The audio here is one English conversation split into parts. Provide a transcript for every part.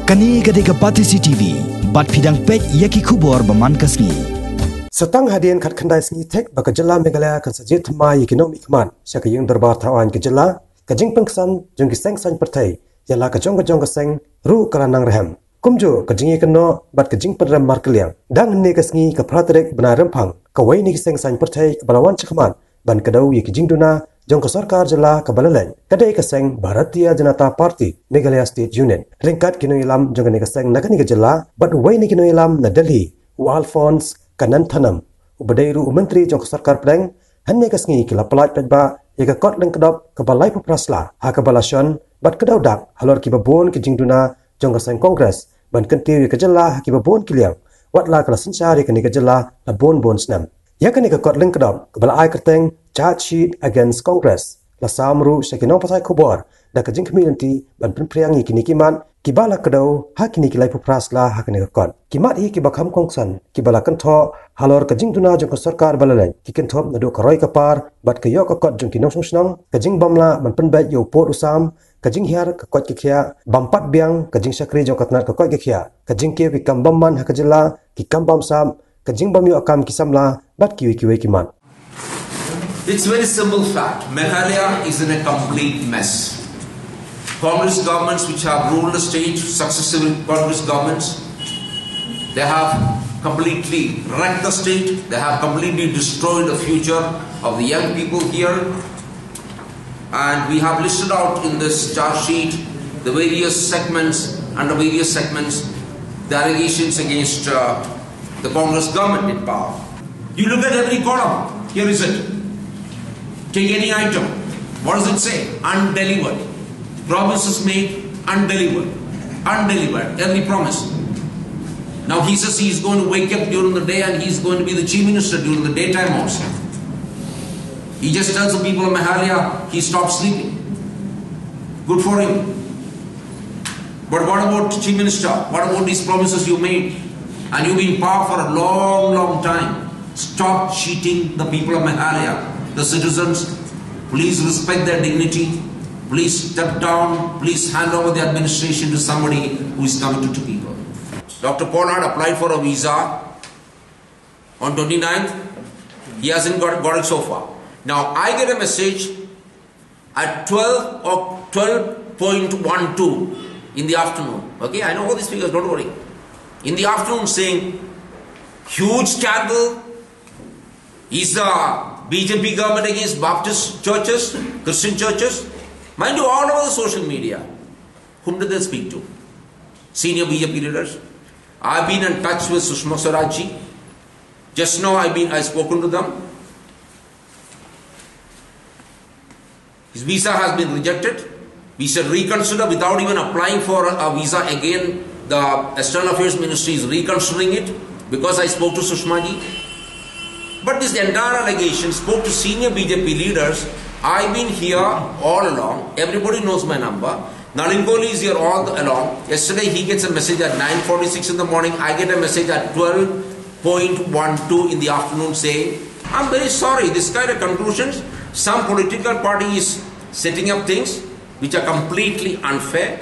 Kani gadega Patisi TV, bat pidang pej yaki kubor baman kasni. Setang hadian kat kandai sengi tek baka Jylla Meghalaya kan sajit thama ekonomi kman syaka yung darbar thawan ke Jylla kajing pengsan jong ki seng san pertai Jylla ka jong ka seng ru kalanang rehem kumjo kajing keno bat kajing penrem markeliang dang ne kasngi ka pratrek bena rempang ka wai ni seng san pertai ka balawan chakman ban Kdew ki Jingduna jong ka Sorkar Jylla ka balaleng kadai ka seng Bharatiya Janata Party Meghalaya State Union ringkat kino ilam jong ne ka seng nagani ka Jylla bat wai ni kino ilam na Delhi u Alphonse kanan tanam ubadairu menteri jong Sorkar pedang hanne kasngi kila pelat pedba ega kot Lyngkdop ke balai peprasla ha ke balasion bat Kdew dak Halor ki babon ki Jingduna jong kaseng kongres ban Kdew ke Jylla ki babon kiliang watla kala sincari kani ke Jylla la bon snam ya kani ke kot Lyngkdop ke balai kerteng charge sheet against congress la samru sekinong pasai khobor da ke jing community ban priangi kini kiman kibala Kdew ha kini kilai peprasla ha kani ke kot kimat hi ki bakham kongsan kibala kentho Halor ke Jingduna jong ke Sorkar balaleng ki kenthop nadu karoi kapar bat ke yok kot jong kinong snong ke jing bamla man penbet yo pot usam ke jing hiar ke kot ki khia bampat biang ke jing sakri jong katnat ke kot ki khia ke jing ke kam bamman ha ke Jylla ki kam bam sam ke jing bam yo akam ki samla bat ki kiman. It's very simple fact. Meghalaya is in a complete mess. Congress governments which have ruled the state, successive Congress governments, they have completely wrecked the state. They have completely destroyed the future of the young people here. And we have listed out in this charge sheet the various segments, under various segments, the allegations against the Congress government in power. You look at every column. Here is it. Take any item. What does it say? Undelivered. Promises made, undelivered. Undelivered. Every promise. Now he says he's going to wake up during the day and he's going to be the chief minister during the daytime also. He just tells the people of Meghalaya he stopped sleeping. Good for him. But what about chief minister? What about these promises you made? And you've been in power for a long time. Stop cheating the people of Meghalaya. The citizens, please respect their dignity. Please step down. Please hand over the administration to somebody who is committed to people. Dr. Pollard applied for a visa on 29th. He hasn't got it so far. Now I get a message at 12 or 12.12 in the afternoon. Okay, I know all these figures, don't worry. In the afternoon saying, huge scandal. Is the BJP government against Baptist churches, Christian churches? Mind you, all over the social media. Whom did they speak to? Senior BJP leaders. I've been in touch with Sushma Swaraj. Just now I've spoken to them. His visa has been rejected. We said reconsider without even applying for a visa again. The External Affairs Ministry is reconsidering it because I spoke to Sushma ji. But this entire allegation spoke to senior BJP leaders. I've been here all along. Everybody knows my number. Nalinkoli is here all along. Yesterday he gets a message at 9:46 in the morning. I get a message at 12.12 in the afternoon saying, I'm very sorry, this kind of conclusions, some political party is setting up things which are completely unfair.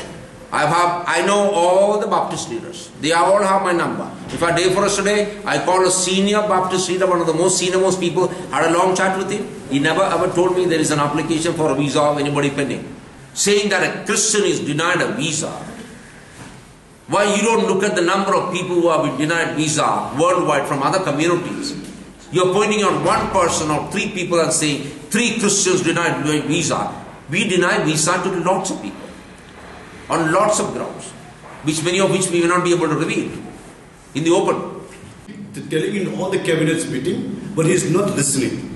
I know all the Baptist leaders. They all have my number. If I day for us today, I call a senior Baptist leader, one of the most senior-most people, had a long chat with him. He never ever told me there is an application for a visa of anybody pending. Saying that a Christian is denied a visa. Why you don't look at the number of people who have been denied visa worldwide from other communities? You're pointing out one person or three people and saying 3 Christians denied visa. We deny visa to lots of people. On lots of grounds, many of which we will not be able to reveal in the open. Telling in all the cabinets meeting, but he is not listening.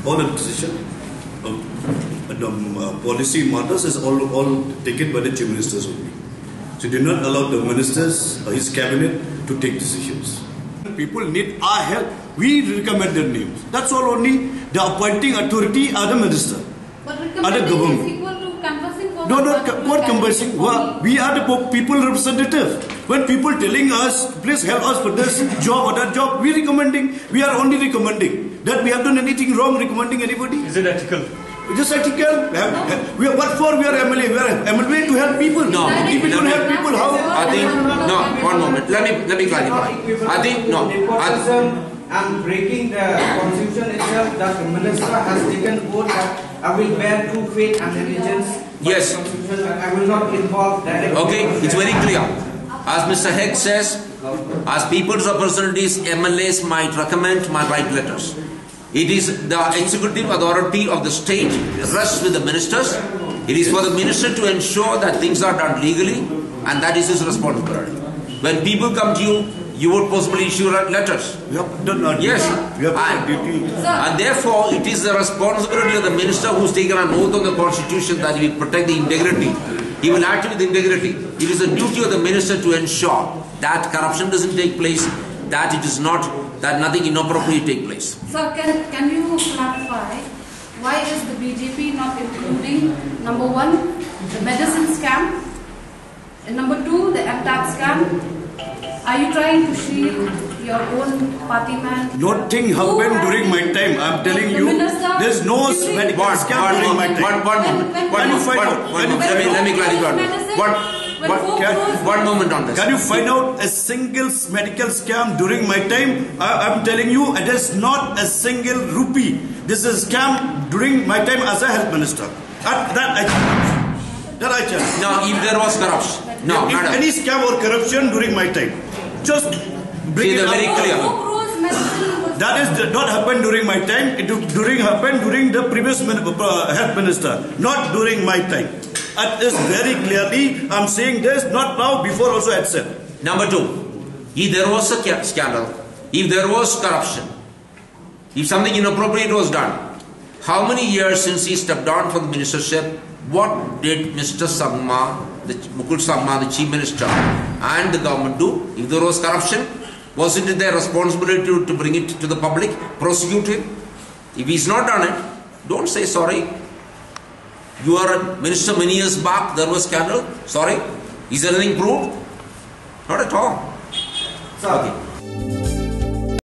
All the decision, policy matters is all taken by the chief ministers only. So do not allow the ministers or his cabinet to take decisions. People need our help. We recommend their names. That's all only. The appointing authority are the minister, are the government. No, what conversing? We are the people representative. When people telling us, please help us for this job or that job, we are only recommending. That we have done anything wrong recommending anybody? Is it ethical? It is ethical. What for? We are MLA. We are MLA to help people. No. If we don't help people, I think no. One moment. Let me clarify. I think no. And breaking the constitution itself, that the minister has taken oath that I will bear true faith and allegiance. Yes. I will not involve directly. Okay, it's very clear. As Mr. Heck says, as people's representatives, MLAs might recommend, might write letters. It is the executive authority of the state rests with the ministers. It is for the minister to ensure that things are done legally, and that is his responsibility. When people come to you, you would possibly issue letters. Yes. And therefore, it is the responsibility of the minister who has taken an oath on the constitution that he will protect the integrity. He will act with integrity. It is the duty of the minister to ensure that corruption doesn't take place, that it is not, that nothing inappropriate take place. Sir, can you clarify why is the BJP not including number 1, the medicine scam, and number 2, the attack scam? Are you trying to shield your own party man? Nothing happened during my time. I'm telling you, there's no medical scam during my time. Let me clarify. One moment on this. Can you find out a single medical scam during my time? I'm telling you, it is not a single rupee. This is a scam during my time as a health minister. That I challenge. Now, if there was corruption, if any scam or corruption during my time, just bring it up. Very clear. That is not happened during my time. It happened during the previous health minister, not during my time. It is very clearly, I'm saying this, not now, before also I had said. Number 2, if there was a scandal, if there was corruption, if something inappropriate was done, how many years since he stepped down from the ministership, what did Mr. Sangma, Mukul Sangma, the chief minister, and the government do? If there was corruption, was it their responsibility to bring it to the public, prosecute him? If he's not done it, don't say sorry. You are a minister many years back, there was scandal, sorry. Is there anything proved? Not at all. Sir, okay.